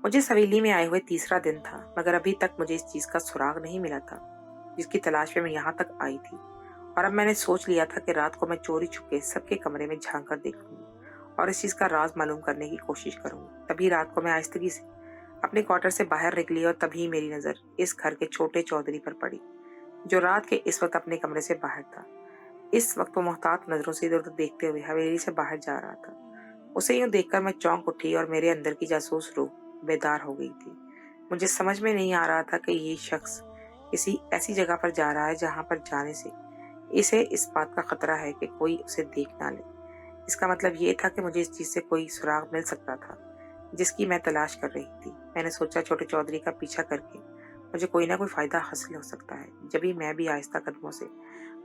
मुझे इस हवेली में आए हुए तीसरा दिन था, मगर अभी तक मुझे इस चीज का सुराग नहीं मिला था जिसकी तलाश में मैं यहाँ तक आई थी। और अब मैंने सोच लिया था कि रात को मैं चोरी छुपके सबके कमरे में झांक कर देखूंगी और इस चीज का राज मालूम करने की कोशिश करूंगी। तभी रात को मैं आहिस्तगी से अपने क्वार्टर से बाहर निकली और तभी मेरी नजर इस घर के छोटे चौधरी पर पड़ी, जो रात के इस वक्त अपने कमरे से बाहर था। इस वक्त वो मोहतात नजरों से इधर उधर देखते हुए हवेली से बाहर जा रहा था। उसे यूं देखकर मैं चौंक उठी और मेरे अंदर की जासूस रूह बेदार हो गई थी। मुझे समझ में नहीं आ रहा था कि ये शख्स किसी ऐसी जगह पर जा रहा है जहां पर जाने से इसे इस बात का खतरा है कि कोई उसे देख ना ले। इसका मतलब ये था कि मुझे इस चीज से कोई सुराग मिल सकता था जिसकी मैं तलाश कर रही थी। मैंने सोचा छोटे चौधरी का पीछा करके मुझे कोई ना कोई फायदा हासिल हो सकता है। जब ही मैं भी आहिस्ता कदमों से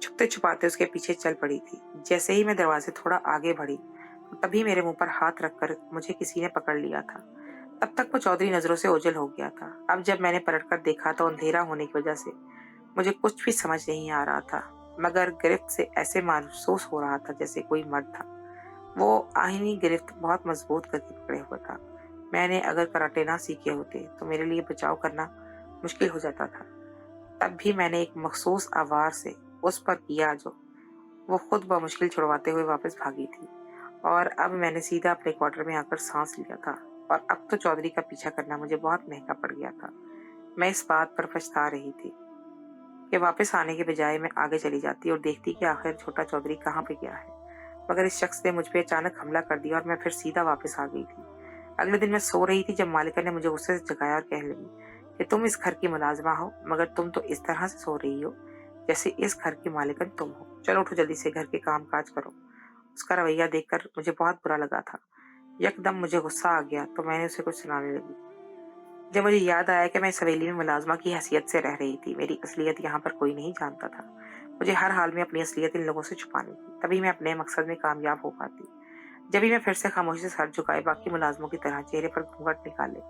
छुपते छुपाते उसके पीछे चल पड़ी थी। जैसे ही मैं दरवाजे थोड़ा आगे बढ़ी तो तभी मेरे मुंह पर हाथ रखकर मुझे किसी ने पकड़ लिया था। तब तक वो चौधरी नजरों से ओझल हो गया था। अब जब मैंने पलटकर देखा तो अंधेरा होने की वजह से मुझे कुछ भी समझ नहीं आ रहा था, मगर गिरफ्त से ऐसे महसूस हो रहा था जैसे कोई मर्द था। वो आहिनी गिरफ्त बहुत मजबूत करके पकड़े हुआ था। मैंने अगर कराटे ना सीखे होते तो मेरे लिए बचाव करना मुश्किल हो जाता था। तब भी मैंने एक मखसूस आवार से उस पर किया जो वो खुद ब मुश्किल छुड़वाते हुए वापस भागी थी। और अब मैंने सीधा अपने क्वार्टर में आकर सांस लिया था। और अब तो चौधरी का पीछा करना मुझे बहुत महंगा पड़ गया था। मैं इस बात पर पछता रही थी कि वापस आने के बजाय मैं आगे चली जाती और देखती कि आखिर छोटा चौधरी कहाँ पे गया है। मगर इस शख्स ने मुझ पे अचानक हमला कर दिया और मैं फिर सीधा वापस आ गई थी। अगले दिन मैं सो रही थी जब मालिका ने मुझे गुस्से से जगाया और कहने लगी कि तुम इस घर की मुलाजमा हो, मगर तुम तो इस तरह से सो रही हो जैसे इस घर की मालिकन तुम हो। चलो उठो, जल्दी से घर के काम काज करो। उसका रवैया देखकर मुझे बहुत बुरा लगा था। यकदम मुझे गुस्सा आ गया तो मैंने उसे कुछ सुनाने लगी। जब मुझे याद आया कि मैं इस हवेली में मुलाजमा की हैसियत से रह रही थी, मेरी असलियत यहाँ पर कोई नहीं जानता था। मुझे हर हाल में अपनी असलियत इन लोगों से छुपानी थी, तभी मैं अपने मकसद में कामयाब हो पाती। जब भी मैं फिर से खामोशी से सर झुकाए बाकी मुलाजमों की तरह चेहरे पर घूंघट निकाले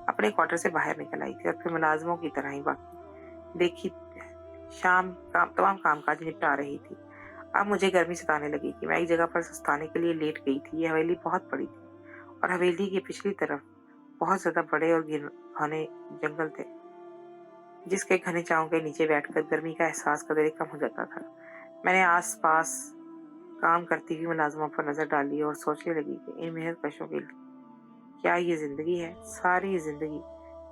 अपने क्वार्टर से बाहर निकल आई थी और फिर मुलाजमों की तरह ही बाकी देखी शाम तमाम कामकाज निपटा रही थी। अब मुझे गर्मी सताने लगी कि मैं एक जगह पर सस्ताने के लिए लेट गई थी। यह हवेली बहुत बड़ी थी और हवेली की पिछली तरफ बहुत ज्यादा बड़े और घने जंगल थे, जिसके घने छांव के नीचे बैठकर गर्मी का एहसास कदरे कम हो जाता था। मैंने आस पास काम करती हुई मुलाजमों पर नजर डाली और सोचने लगी कि इन मेहनत कशों के लिए क्या ये जिंदगी है। सारी जिंदगी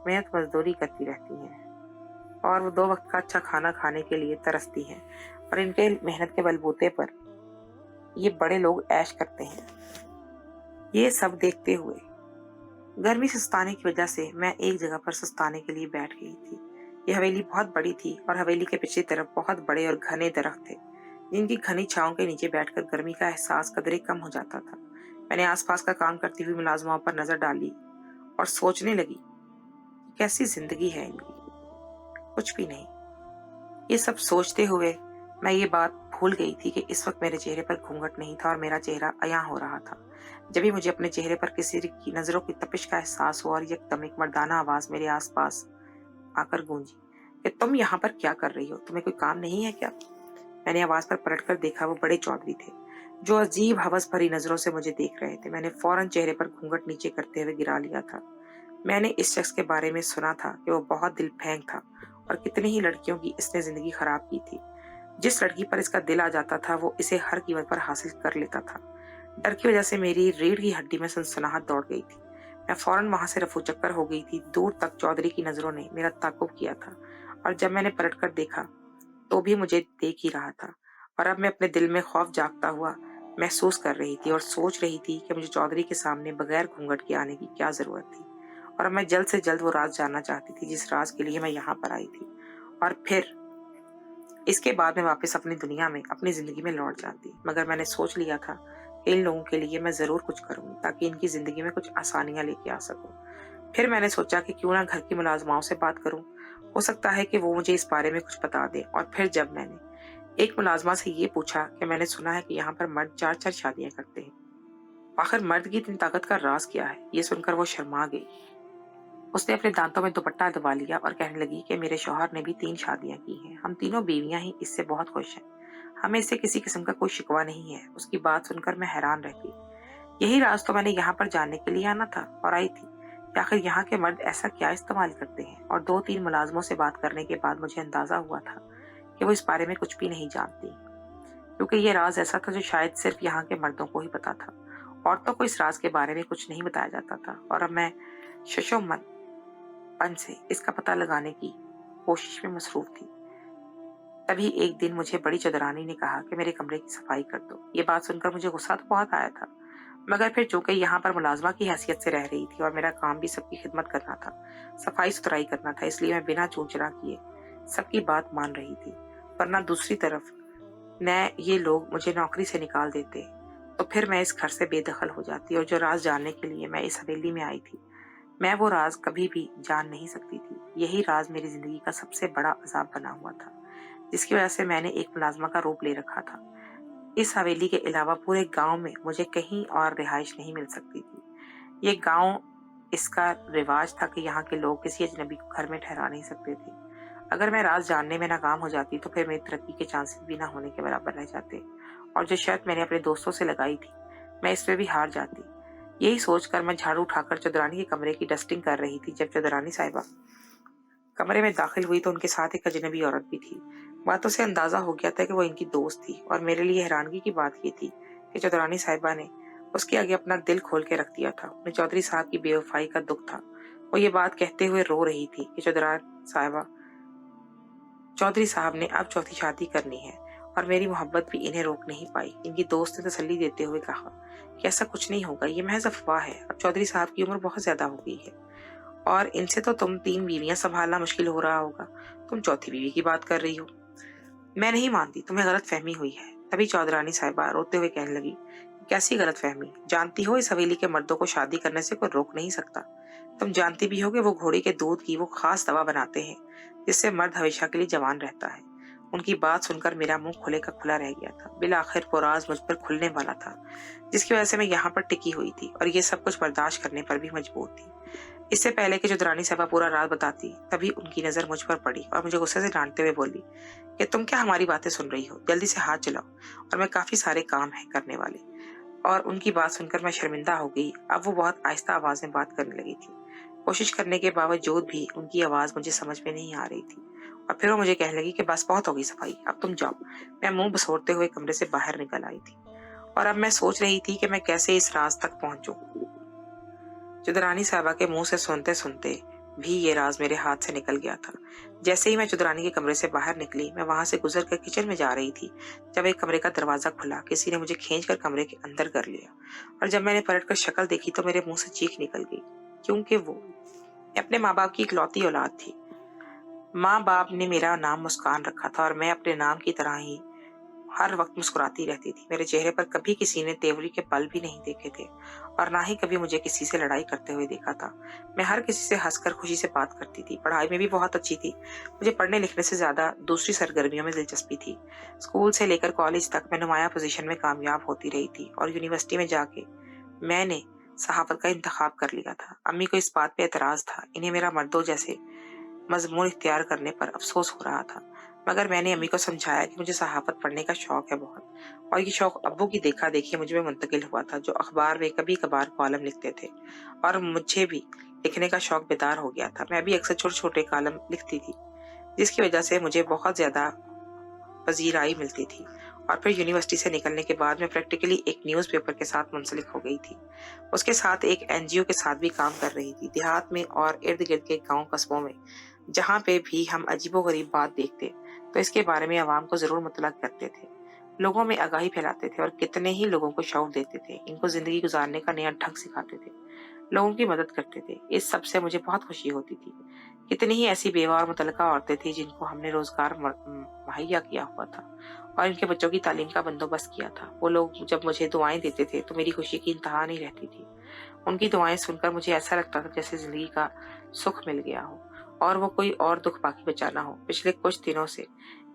मेहनत मजदूरी करती रहती हैं और वो दो वक्त का अच्छा खाना खाने के लिए तरसती हैं, और इनके मेहनत के बलबूते पर ये बड़े लोग ऐश करते हैं। ये सब देखते हुए गर्मी सस्ताने की वजह से मैं एक जगह पर सस्ताने के लिए बैठ गई थी। यह हवेली बहुत बड़ी थी और हवेली के पिछली तरफ बहुत बड़े और घने दरख्त थे, जिनकी घनी छांव के नीचे बैठकर गर्मी का एहसास कदरे कम हो जाता था। मैंने आसपास का काम करती हुई मुलाजमाओं पर नजर डाली और सोचने लगी कैसी जिंदगी है इनकी, कुछ भी नहीं। ये सब सोचते हुए मैं ये बात भूल गई थी कि इस वक्त मेरे चेहरे पर घूंघट नहीं था और मेरा चेहरा अयां हो रहा था। जब भी मुझे अपने चेहरे पर किसी की नजरों की तपिश का एहसास हुआ और यकदम एक मर्दाना आवाज मेरे आसपास आकर गूंजी कि तुम यहाँ पर क्या कर रही हो, तुम्हें कोई काम नहीं है क्या? मैंने आवाज पर पलटकर देखा। वो बड़े चौधरी थे, जो अजीब हवस भरी नजरों से मुझे देख रहे थे। मैंने फौरन चेहरे पर घूंघट नीचे करते हुए गिरा लिया था। मैंने इस शख्स के बारे में सुना था कि वो बहुत दिल फेंक था और कितनी ही लड़कियों की इसने जिंदगी खराब की थी। जिस लड़की पर इसका दिल आ जाता था वो इसे हर कीमत पर हासिल कर लेता था। डर की वजह से मेरी रीढ़ की हड्डी में सनसनाहट दौड़ गई थी। मैं फौरन वहां से रफू चक्कर हो गई थी। दूर तक चौधरी की नजरों ने मेरा ताकुब किया था और जब मैंने पलटकर देखा तो भी मुझे देख ही रहा था। और अब मैं अपने दिल में खौफ जागता हुआ महसूस कर रही थी और सोच रही थी कि मुझे चौधरी के सामने बगैर घूंघट के आने की क्या जरूरत थी। और अब मैं जल्द से जल्द वो राज जानना चाहती थी जिस राज के लिए मैं यहाँ पर आई थी, और फिर इसके बाद मैं वापस अपनी दुनिया में अपनी जिंदगी में लौट जाती। मगर मैंने सोच लिया था कि इन लोगों के लिए मैं जरूर कुछ करूंगी ताकि इनकी जिंदगी में कुछ आसानियां लेके आ सकूं। फिर मैंने सोचा कि क्यों ना घर की मुलाजमाओं से बात करूं, हो सकता है कि वो मुझे इस बारे में कुछ बता दे। और फिर जब मैंने एक मुलाजमा से ये पूछा कि मैंने सुना है कि यहाँ पर मर्द 4-4 शादियां करते हैं, आखिर मर्द की इतनी ताकत का राज क्या है, ये सुनकर वो शर्मा गई। उसने अपने दांतों में दुपट्टा दबा लिया और कहने लगी कि मेरे शौहर ने भी 3 शादियां की हैं, हम तीनों बीवियां ही इससे बहुत खुश हैं, हमें इससे किसी किस्म का कोई शिकवा नहीं है। उसकी बात सुनकर मैं हैरान रह गई। यही राज तो मैंने यहाँ पर जानने के लिए आना था और आई थी। کہ آخر یہاں کے مرد ایسا کیا استعمال کرتے ہیں، اور 2-3 ملازموں سے بات کرنے کے بعد مجھے اندازہ ہوا تھا کہ وہ اس بارے میں کچھ بھی نہیں جانتی، کیونکہ یہ راز ایسا تھا جو شاید صرف یہاں کے مردوں کو ہی پتا تھا۔ عورتوں کو اس راز کے بارے میں کچھ نہیں بتایا جاتا تھا، اور اب میں ششومن پن سے اس کا پتہ لگانے کی کوشش میں مصروف تھی۔ تبھی ایک دن مجھے بڑی چودرانی نے کہا کہ میرے کمرے کی صفائی کر دو۔ یہ بات سن کر مجھے غصہ تو بہت آیا تھا، مگر پھر چونکہ یہاں پر ملازمہ کی حیثیت سے رہ رہی تھی اور میرا کام بھی سب کی خدمت کرنا تھا، صفائی ستھرائی کرنا تھا، اس لیے میں بنا چون چرا کیے سب کی بات مان رہی تھی۔ ورنہ دوسری طرف نہ یہ لوگ مجھے نوکری سے نکال دیتے تو پھر میں اس گھر سے بے دخل ہو جاتی، اور جو راز جاننے کے لیے میں اس حویلی میں آئی تھی، میں وہ راز کبھی بھی جان نہیں سکتی تھی۔ یہی راز میری زندگی کا سب سے بڑا عذاب بنا ہوا تھا، جس کی وجہ سے میں نے ایک ملازمہ کا روپ لے رکھا تھا۔ اس حویلی کے علاوہ پورے گاؤں میں مجھے کہیں اور رہائش نہیں مل سکتی تھی۔ یہ گاؤں، اس کا رواج تھا کہ یہاں کے لوگ کسی اجنبی کو گھر میں ٹھہرا نہیں سکتے تھے۔ اگر میں راز جاننے میں ناکام ہو جاتی تو پھر میری ترقی کے چانسز بھی نہ ہونے کے برابر رہ جاتے، اور جو شرط میں نے اپنے دوستوں سے لگائی تھی میں اس میں بھی ہار جاتی۔ یہی سوچ کر میں جھاڑو اٹھا کر چودرانی کے کمرے کی ڈسٹنگ کر رہی تھی جب چودرانی صاحبہ کمرے میں داخل ہوئی تو ان کے ساتھ ایک اجنبی عورت بھی تھی۔ باتوں سے اندازہ ہو گیا تھا کہ وہ ان کی دوست تھی، اور میرے لیے حیرانگی کی بات یہ تھی کہ چودرانی صاحبہ نے اس کے آگے اپنا دل کھول کے رکھ دیا تھا۔ انہیں چودھری صاحب کی بے وفائی کا دکھ تھا۔ وہ یہ بات کہتے ہوئے رو رہی تھی کہ چودھری صاحب نے اب چوتھی شادی کرنی ہے، اور میری محبت بھی انہیں روک نہیں پائی۔ ان کی دوست نے تسلی دیتے ہوئے کہا کہ ایسا کچھ نہیں ہوگا، یہ محض افواہ ہے۔ اب چودھری صاحب کی عمر بہت زیادہ ہو گئی ہے، اور ان سے تو تم 3 بیویاں سنبھالنا مشکل ہو رہا ہوگا، تم چوتھی بیوی کی بات کر رہی ہو۔ میں نہیں مانتی، تمہیں غلط فہمی ہوئی ہے۔ تبھی چودرانی صاحبہ روتے ہوئے کہنے لگی، کیسی غلط فہمی؟ جانتی ہو اس حویلی کے مردوں کو شادی کرنے سے کوئی روک نہیں سکتا۔ تم جانتی بھی ہو کہ وہ گھوڑے کے دودھ کی وہ خاص دوا بناتے ہیں جس سے مرد ہمیشہ کے لیے جوان رہتا ہے۔ ان کی بات سن کر میرا منہ کھلے کا کھلا رہ گیا تھا۔ بالآخر وہ راز مجھ پر کھلنے والا تھا، جس کی وجہ سے میں یہاں پر ٹکی ہوئی تھی اور یہ سب کچھ برداشت کرنے پر بھی مجبور تھی۔ اس سے پہلے کہ چودرانی صاحبہ پورا راز بتاتی، تبھی ان کی نظر مجھ پر پڑی اور مجھے غصے سے ڈانٹتے ہوئے بولی کہ تم کیا ہماری باتیں سن رہی ہو؟ جلدی سے ہاتھ چلاؤ، اور میں کافی سارے کام ہیں کرنے والے۔ اور ان کی بات سن کر میں شرمندہ ہو گئی۔ اب وہ بہت آہستہ آواز میں بات کرنے لگی تھی۔ کوشش کرنے کے باوجود بھی ان کی آواز مجھے سمجھ میں نہیں آ رہی تھی، اور پھر وہ مجھے کہنے لگی کہ بس بہت ہوگی صفائی، اب تم جاؤ۔ میں منہ بسوڑتے ہوئے کمرے سے باہر نکل آئی تھی، اور اب میں سوچ رہی تھی کہ میں کیسے اس راز تک پہنچوں۔ چودرانی صاحبہ کے منہ سے سنتے سنتے بھی یہ راز میرے ہاتھ سے نکل گیا تھا۔ جیسے ہی میں چودرانی کے کمرے سے باہر نکلی، میں وہاں سے گزر کر کچن میں جا رہی تھی جب ایک کمرے کا دروازہ کھلا۔ کسی نے مجھے کھینچ کر کمرے کے اندر کر لیا، اور جب میں نے پلٹ کر شکل دیکھی تو میرے منہ سے چیخ نکل گئی، کیونکہ میں اپنے ماں باپ کی اکلوتی اولاد تھی۔ ماں باپ نے میرا نام مسکان رکھا تھا، اور میں اپنے نام کی طرح ہی ہر وقت مسکراتی رہتی تھی۔ میرے چہرے پر کبھی کسی نے تیوری کے پل بھی نہیں دیکھے تھے، اور نہ ہی کبھی مجھے کسی سے لڑائی کرتے ہوئے دیکھا تھا۔ میں ہر کسی سے ہنس کر خوشی سے بات کرتی تھی۔ پڑھائی میں بھی بہت اچھی تھی۔ مجھے پڑھنے لکھنے سے زیادہ دوسری سرگرمیوں میں دلچسپی تھی۔ اسکول سے لے کر کالج تک میں نمایاں پوزیشن میں کامیاب ہوتی رہی تھی، اور یونیورسٹی میں جا کے میں نے صحافت کا انتخاب کر لیا تھا۔ امی کو اس بات پہ اعتراض تھا، انہیں میرا مردوں جیسے مضمون اختیار کرنے پر افسوس ہو رہا تھا، مگر میں نے امی کو سمجھایا کہ مجھے صحافت پڑھنے کا شوق ہے بہت، اور یہ شوق ابو کی دیکھا دیکھی مجھ میں منتقل ہوا تھا، جو اخبار میں کبھی کبھار کالم لکھتے تھے، اور مجھے بھی لکھنے کا شوق بیدار ہو گیا تھا۔ میں بھی اکثر چھوٹے چھوٹے کالم لکھتی تھی، جس کی وجہ سے مجھے بہت زیادہ پذیرائی ملتی تھی، اور پھر یونیورسٹی سے نکلنے کے بعد میں پریکٹیکلی ایک نیوز پیپر کے ساتھ منسلک ہو گئی تھی۔ اس کے ساتھ ایک NGO کے ساتھ بھی کام کر رہی تھی۔ دیہات میں اور ارد گرد کے گاؤں قصبوں میں جہاں پہ بھی ہم عجیب و غریب بات دیکھتے تو اس کے بارے میں عوام کو ضرور مطلع کرتے تھے، لوگوں میں آگاہی پھیلاتے تھے، اور کتنے ہی لوگوں کو شعور دیتے تھے، ان کو زندگی گزارنے کا نیا ڈھنگ سکھاتے تھے، لوگوں کی مدد کرتے تھے۔ اس سب سے مجھے بہت خوشی ہوتی تھی۔ کتنی ہی ایسی بیوہ اور متعلقہ عورتیں تھیں جن کو ہم نے روزگار مہیا کیا ہوا تھا، اور ان کے بچوں کی تعلیم کا بندوبست کیا تھا۔ وہ لوگ جب مجھے دعائیں دیتے تھے تو میری خوشی کی انتہا نہیں رہتی تھی۔ ان کی دعائیں سن کر مجھے ایسا لگتا تھا جیسے زندگی کا سکھ مل گیا ہو، اور وہ کوئی اور دکھ باقی بچا نہ ہو۔ پچھلے کچھ دنوں سے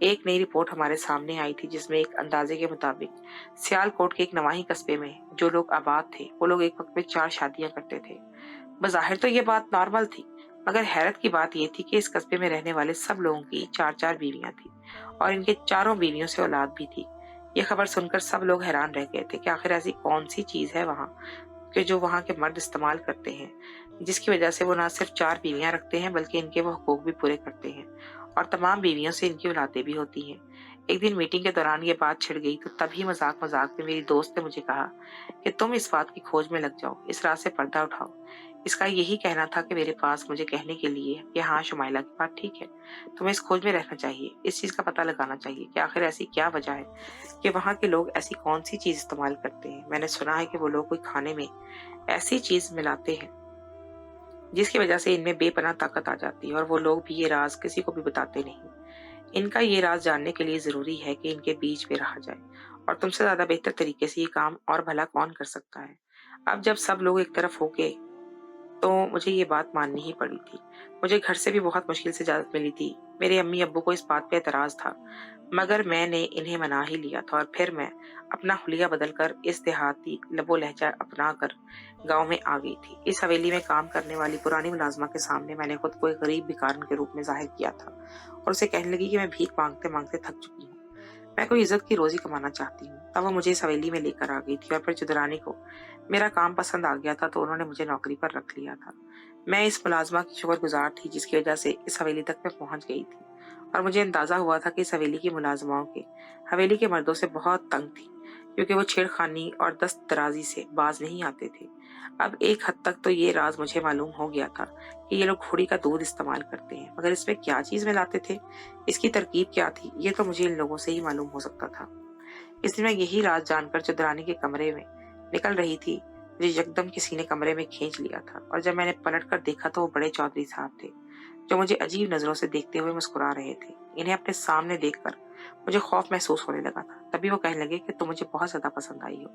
ایک نئی رپورٹ ہمارے سامنے آئی تھی، جس میں ایک اندازے کے مطابق سیال کوٹ کے ایک نواحی قصبے میں جو لوگ آباد تھے، وہ لوگ ایک وقت میں 4 شادیاں کرتے تھے۔ بظاہر تو یہ بات نارمل تھی، مگر حیرت کی بات یہ تھی کہ اس قصبے میں رہنے والے سب لوگوں کی 4 بیویاں تھیں، اور ان کے چاروں بیویوں سے اولاد بھی تھی۔ یہ خبر سن کر سب لوگ حیران رہ گئے تھے کہ آخر ایسی کون سی چیز ہے وہاں कि जो वहाँ के मर्द इस्तेमाल करते हैं, जिसकी वजह से वो ना सिर्फ 4 बीवियाँ रखते हैं बल्कि इनके वो हकूक भी पूरे करते हैं और तमाम बीवियों से इनकी औलादें भी होती हैं। एक दिन मीटिंग के दौरान ये बात छिड़ गई तो तभी मजाक-मजाक में मेरी दोस्त ने मुझे कहा कि तुम इस बात की खोज में लग जाओ, इस रात से पर्दा उठाओ। इसका यही कहना था कि मेरे पास मुझे कहने के लिए कि हाँ शुमाइला की बात ठीक है, तुम्हें इस खोज में रहना चाहिए, इस चीज़ का पता लगाना चाहिए कि आखिर ऐसी क्या वजह है कि वहाँ के लोग ऐसी कौन सी चीज़ इस्तेमाल करते हैं। मैंने सुना है कि वो लोग कोई खाने में ऐसी चीज़ मिलाते हैं जिसकी वजह से इनमें बेपनाह ताकत आ जाती है और वो लोग भी ये राज किसी को भी बताते नहीं। इनका ये राज जानने के लिए ज़रूरी है कि इनके बीच में रहा जाए और तुमसे ज़्यादा बेहतर तरीके से ये काम और भला कौन कर सकता है। अब जब सब लोग एक तरफ हो गए तो मुझे ये बात माननी ही पड़ी थी। मुझे घर से भी बहुत मुश्किल से इजाज़त मिली थी। मेरे अम्मी-अब्बू को इस बात पे एतराज़ था, मगर मैंने इन्हें मना ही लिया था और फिर मैं अपना हुलिया बदलकर इस देहाती लबो-लहजा अपनाकर गाँव में आ गई थी। इस हवेली में काम करने वाली पुरानी मुलाज़िमा के सामने मैंने खुद को एक गरीब भिखारन के रूप में ज़ाहिर किया था और उसे कहने लगी कि मैं भीख माँगते-माँगते थक चुकी हूँ। मैं कोई इज़्ज़त की रोज़ी कमाना चाहती हूँ। तब वो मुझे इस हवेली में लेकर आ गई थी और फिर चुदरानी को मेरा काम पसंद आ गया था तो उन्होंने मुझे नौकरी पर रख लिया था। मैं इस मुलाज़िमा की शुक्रगुज़ार थी जिसकी वजह से इस हवेली तक मैं पहुँच गई थी और मुझे अंदाज़ा हुआ था कि इस हवेली की मुलाज़िमाओं के हवेली के मर्दों से बहुत तंग थी क्योंकि वो छेड़खानी और दस्तदराज़ी से बाज़ नहीं आते थे। अब एक हद तक तो ये राज़ मुझे मालूम हो गया था कि ये लोग घोड़ी का दूध इस्तेमाल करते हैं, मगर इसमें क्या चीज़ मिलाते थे, इसकी तरकीब क्या थी, ये तो मुझे इन लोगों से ही मालूम हो सकता था। इसलिए मैं यही राज जानकर चुदरानी के कमरे में निकल रही थी, मुझे यकदम किसी ने कमरे में खींच लिया था और जब मैंने पलट कर देखा तो वो बड़े चौधरी साहब थे, जो मुझे अजीब नजरों से देखते हुए मुस्कुरा रहे थे। इन्हें अपने सामने देखकर मुझे खौफ महसूस होने लगा था। तभी वो कहने लगे कि तुम मुझे बहुत ज्यादा पसंद आई हो,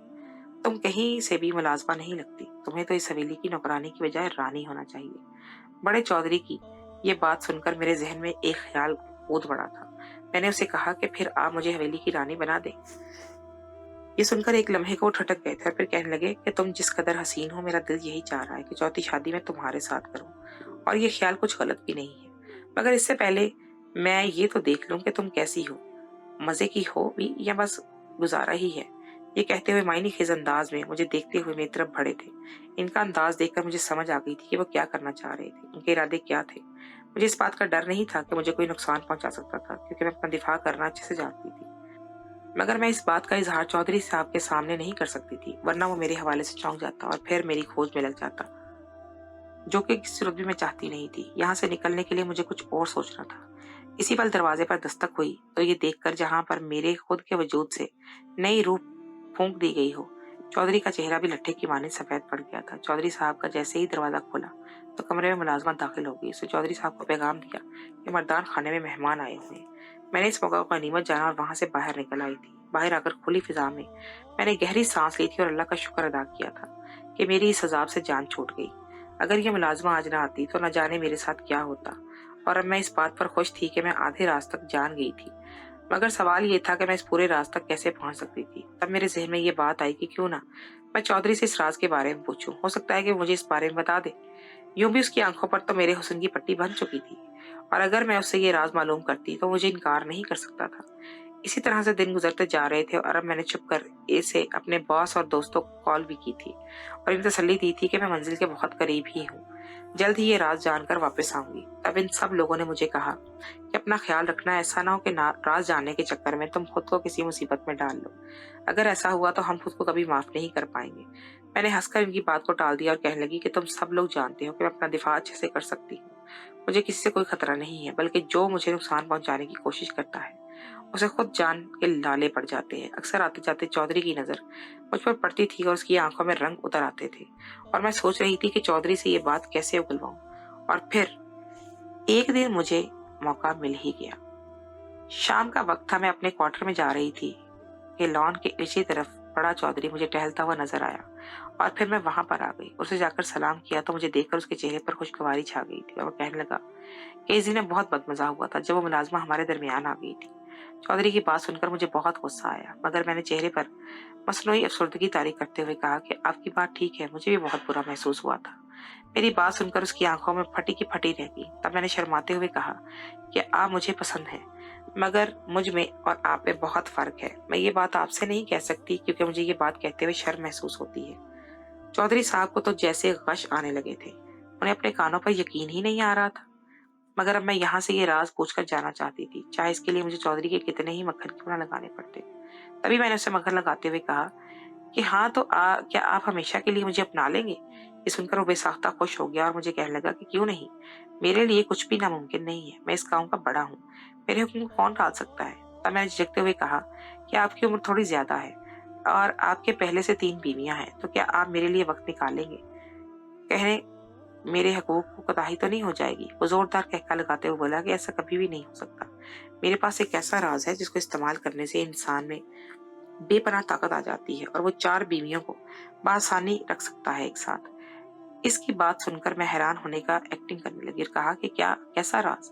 तुम कहीं से भी मुलाजमा नहीं लगती, तुम्हें तो इस हवेली की नौकरानी की बजाय रानी होना चाहिए। बड़े चौधरी की ये बात सुनकर मेरे जहन में एक ख्याल कूद पड़ा था। मैंने उसे कहा कि फिर आप मुझे हवेली की रानी बना दें। ये सुनकर एक लम्हे को ठटक गए थे और फिर कहने लगे कि तुम जिस कदर हसीन हो, मेरा दिल यही चाह रहा है कि चौथी शादी में तुम्हारे साथ करूं और ये ख्याल कुछ गलत भी नहीं है, मगर इससे पहले मैं ये तो देख लूं कि तुम कैसी हो, मजे की हो भी या बस गुजारा ही है। ये कहते हुए मायनी खेज अंदाज में मुझे देखते हुए मेरी तरफ बढ़े थे। इनका अंदाज देखकर मुझे समझ आ गई थी कि वो क्या करना चाह रहे थे, उनके इरादे क्या थे। मुझे इस बात का डर नहीं था कि मुझे कोई नुकसान पहुंचा सकता था क्योंकि मैं अपना दिफा करना अच्छे से जानती थी, मगर मैं इस बात का इजहार चौधरी साहब के सामने नहीं कर सकती थी, वरना वो मेरे हवाले से चौंक जाता और फिर मेरी खोज में लग जाता, जो कि किसी सूरत भी मैं चाहती नहीं थी। यहाँ से निकलने के लिए मुझे कुछ और सोचना था। इसी पल दरवाजे पर दस्तक हुई तो ये देखकर जहां पर मेरे खुद के वजूद से नई रूह फूंक दी गई हो, चौधरी का चेहरा भी लट्ठे की माने सफेद पड़ गया था। चौधरी साहब का जैसे ही दरवाजा खोला तो कमरे में मुलाजमा दाखिल हो गई। उसने चौधरी साहब को पैगाम दिया कि मर्दान खाने में मेहमान आए हुए हैं। मैंने इस मौका को गनीमत जाना और वहां से बाहर निकल आई थी। बाहर आकर खुली फिजा में मैंने गहरी सांस ली थी और अल्लाह का शुक्र अदा किया था कि मेरी इस अजाब से जान छूट गई। अगर ये मुलाजमा आज ना आती तो न जाने मेरे साथ क्या होता, और अब मैं इस बात पर खुश थी कि मैं आधे रास्ते तक जान गई थी, मगर सवाल ये था कि मैं इस पूरे रास्ते तक कैसे पहुंच सकती थी। तब मेरे जहन में ये बात आई कि क्यों ना मैं चौधरी से इस राज के बारे में पूछूं, हो सकता है कि वो मुझे इस बारे में बता दे। यूं भी उसकी आंखों पर तो मेरे हुस्न की पट्टी बन चुकी थी और अगर मैं उससे ये राज मालूम करती तो मुझे इनकार नहीं कर सकता था। इसी तरह से दिन गुजरते जा रहे थे और अब मैंने छुपकर इसे अपने बॉस और दोस्तों को कॉल भी की थी और इन्हें तसल्ली दी थी कि मैं मंजिल के बहुत करीब ही हूँ, जल्द ही ये राज जानकर वापस आऊंगी। तब इन सब लोगों ने मुझे कहा कि अपना ख्याल रखना, ऐसा ना हो कि राज जानने के चक्कर में तुम खुद को किसी मुसीबत में डाल लो। अगर ऐसा हुआ तो हम खुद को कभी माफ नहीं कर पाएंगे। मैंने हंसकर इनकी बात को टाल दिया और कहने लगी कि तुम सब लोग जानते हो कि मैं अपना दिफा अच्छे से कर सकती हूँ। मुझे किसी से कोई खतरा नहीं है, बल्कि जो मुझे नुकसान पहुंचाने की कोशिश करता है उसे खुद जान के लाले पड़ जाते हैं। अक्सर आते जाते चौधरी की नजर मुझ पर पड़ती थी और उसकी आंखों में रंग उतर आते थे और मैं सोच रही थी कि चौधरी से ये बात कैसे उगलवाऊं। और फिर एक दिन मुझे मौका मिल ही गया। शाम का वक्त था, मैं अपने क्वार्टर में जा रही थी कि लॉन के इसी तरफ बड़ा चौधरी मुझे टहलता हुआ नजर आया और फिर मैं वहां पर आ गई। उसे जाकर सलाम किया तो मुझे देखकर उसके चेहरे पर खुशगवारी छा गई थी और वो कहने लगा कि इस दिन बहुत बदमजा हुआ था जब वो मुलाजमा हमारे दरमियान आ गई थी। चौधरी की बात सुनकर मुझे बहुत गुस्सा आया, मगर मैंने चेहरे पर मसनूई अफसरदगी तारी करते हुए कहा कि आपकी बात ठीक है, मुझे भी बहुत बुरा महसूस हुआ था। मेरी बात सुनकर उसकी आंखों में फटी की फटी रह गई। तब मैंने शर्माते हुए कहा कि आप मुझे पसंद हैं, मगर मुझ में और आप में बहुत फर्क है। मैं ये बात आपसे नहीं कह सकती क्योंकि मुझे ये बात कहते हुए शर्म महसूस होती है। चौधरी साहब को तो जैसे गश आने लगे थे। उन्हें अपने कानों पर यकीन ही नहीं आ रहा था। मगर अब मैं यहाँ से ये राज पूछकर जाना चाहती थी, चाहे इसके लिए मुझे चौधरी के कितने ही मक्खन क्यों ना लगाने पड़ते। तभी मैंने उसे मक्खन लगाते हुए कहा कि हाँ तो क्या आप हमेशा के लिए मुझे अपना लेंगे? ये सुनकर वो बेसाख्ता खुश हो गया और मुझे कहने लगा कि क्यों नहीं, मेरे लिए कुछ भी नामुमकिन नहीं है। मैं इस गाँव का बड़ा हूँ, मेरे हुक्म को कौन टाल सकता है? तब मैंने झिझकते हुए कहा कि आपकी उम्र थोड़ी ज्यादा है और आपके पहले से 3 बीवियां हैं, तो क्या आप मेरे लिए वक्त निकालेंगे? कहने मेरे हकूक को कोताही तो नहीं हो जाएगी? वो जोरदार कहका लगाते हुए बोला कि ऐसा कभी भी नहीं हो सकता। मेरे पास एक ऐसा राज है जिसको इस्तेमाल करने से इंसान में बेपनाह ताकत आ जाती है और वो 4 बीवियों को बआसानी रख सकता है एक साथ। इसकी बात सुनकर मैं हैरान होने का एक्टिंग करने लगी और कहा कि क्या, कैसा राज?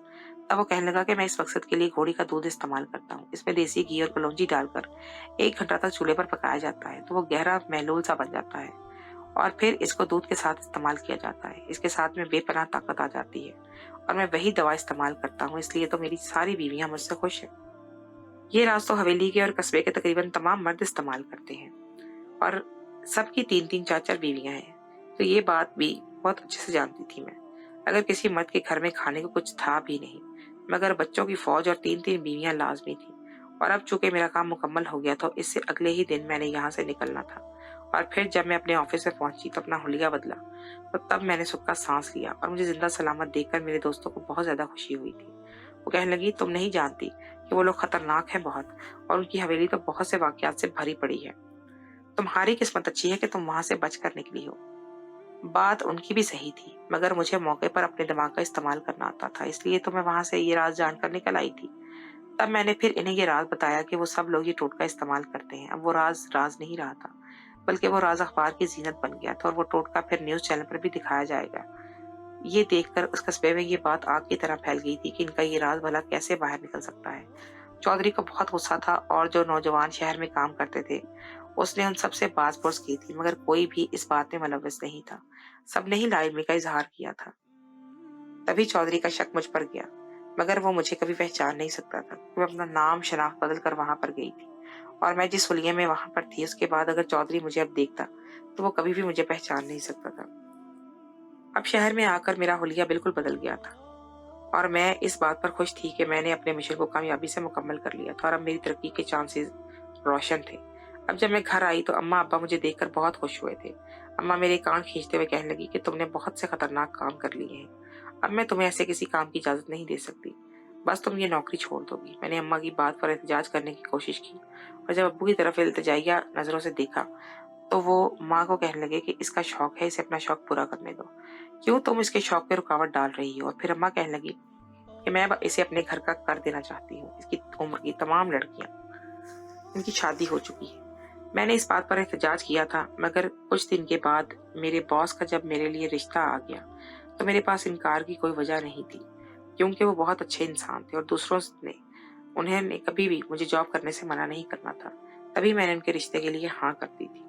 तब वो कहने लगा कि मैं इस मकसद के लिए घोड़ी का दूध इस्तेमाल करता हूँ। इसमें देसी घी और कलौंजी डालकर 1 घंटा तक चूल्हे पर पकाया जाता है तो वो गहरा महलूल सा बन जाता है और फिर इसको दूध के साथ इस्तेमाल किया जाता है। इसके साथ में बेपनाह ताकत आ जाती है और मैं वही दवा इस्तेमाल करता हूँ, इसलिए तो मेरी सारी बीवियां मुझसे खुश है। ये राज तो हवेली के और कस्बे के तकरीबन तमाम मर्द इस्तेमाल करते हैं और सबकी 3-3 4-4 बीवियां हैं। तो ये बात भी बहुत अच्छे से जानती थी मैं। अगर किसी मर्द के घर में खाने को कुछ था भी नहीं, मगर बच्चों की फौज और 3-3 बीवियां लाजमी थी। और अब चूंकि मेरा काम मुकम्मल हो गया तो इससे अगले ही दिन मैंने यहाँ से निकलना था। और फिर जब मैं अपने ऑफिस में पहुंची तो अपना हुलिया बदला, तो तब मैंने सुख का सांस लिया और मुझे जिंदा सलामत देखकर मेरे दोस्तों को बहुत ज्यादा खुशी हुई थी। वो कहने लगी, तुम नहीं जानती कि वो लोग खतरनाक हैं बहुत, और उनकी हवेली तो बहुत से वाकयात से भरी पड़ी है। तुम्हारी किस्मत अच्छी है कि तुम वहां से बचकर निकली हो। बात उनकी भी सही थी, मगर मुझे मौके पर अपने दिमाग का इस्तेमाल करना आता था, इसलिए तो मैं वहां से ये राज जानकर निकल आई थी। तब मैंने फिर इन्हें ये राज बताया कि वो सब लोग ये टोटका इस्तेमाल करते हैं। अब वो राज राज नहीं रहा था, बल्कि वो राज अखबार की जीनत बन गया था और वो टोटका फिर न्यूज चैनल पर भी दिखाया जाएगा। ये देखकर उस कस्बे में ये बात आग की तरह फैल गई थी कि इनका ये राज भला कैसे बाहर निकल सकता है। चौधरी को बहुत गुस्सा था और जो नौजवान शहर में काम करते थे, उसने उन सबसे बाज़-पोस की थी, मगर कोई भी इस बात में मुलव्वस नहीं था। सबने ही लाइल्मी का इजहार किया था। तभी चौधरी का शक मुझ पर गया, मगर वो मुझे कभी पहचान नहीं सकता था। मैं अपना नाम शनाख्त बदल कर वहां पर गई थी और मैं जिस हुलिये में वहां पर थी, उसके बाद अगर चौधरी मुझे अब देखता तो वो कभी भी मुझे पहचान नहीं सकता था। अब शहर में आकर मेरा हुलिया बिल्कुल बदल गया था और मैं इस बात पर खुश थी कि मैंने अपने मिशन को कामयाबी से मुकम्मल कर लिया था और अब मेरी तरक्की के चांसेस रोशन थे। अब जब मैं घर आई तो अम्मा अब्बा मुझे देखकर बहुत खुश हुए थे। अम्मा मेरे कान खींचते हुए कहने लगी कि तुमने बहुत से खतरनाक काम कर लिए हैं। अब मैं तुम्हें ऐसे किसी काम की इजाजत नहीं दे सकती। बस तुम ये नौकरी छोड़ दोगी। मैंने अम्मा की बात पर एहतजाज करने की कोशिश की और जब अब्बू की तरफ इल्तिजाइया नजरों से देखा तो वो माँ को कहने लगे कि इसका शौक है, इसे अपना शौक पूरा करने दो। क्यों तुम इसके शौक पे रुकावट डाल रही हो? और फिर अम्मा कहने लगी कि मैं अब इसे अपने घर का कर देना चाहती हूँ। इसकी उम्र की तमाम लड़कियां, इनकी शादी हो चुकी है। मैंने इस बात पर एहतजाज किया था, मगर कुछ दिन के बाद मेरे बॉस का जब मेरे लिए रिश्ता आ गया तो मेरे पास इनकार की कोई वजह नहीं थी, क्योंकि वो बहुत अच्छे इंसान थे और दूसरों ने उन्हें कभी भी मुझे जॉब करने से मना नहीं करना था। तभी मैंने उनके रिश्ते के लिए हाँ कर दी थी।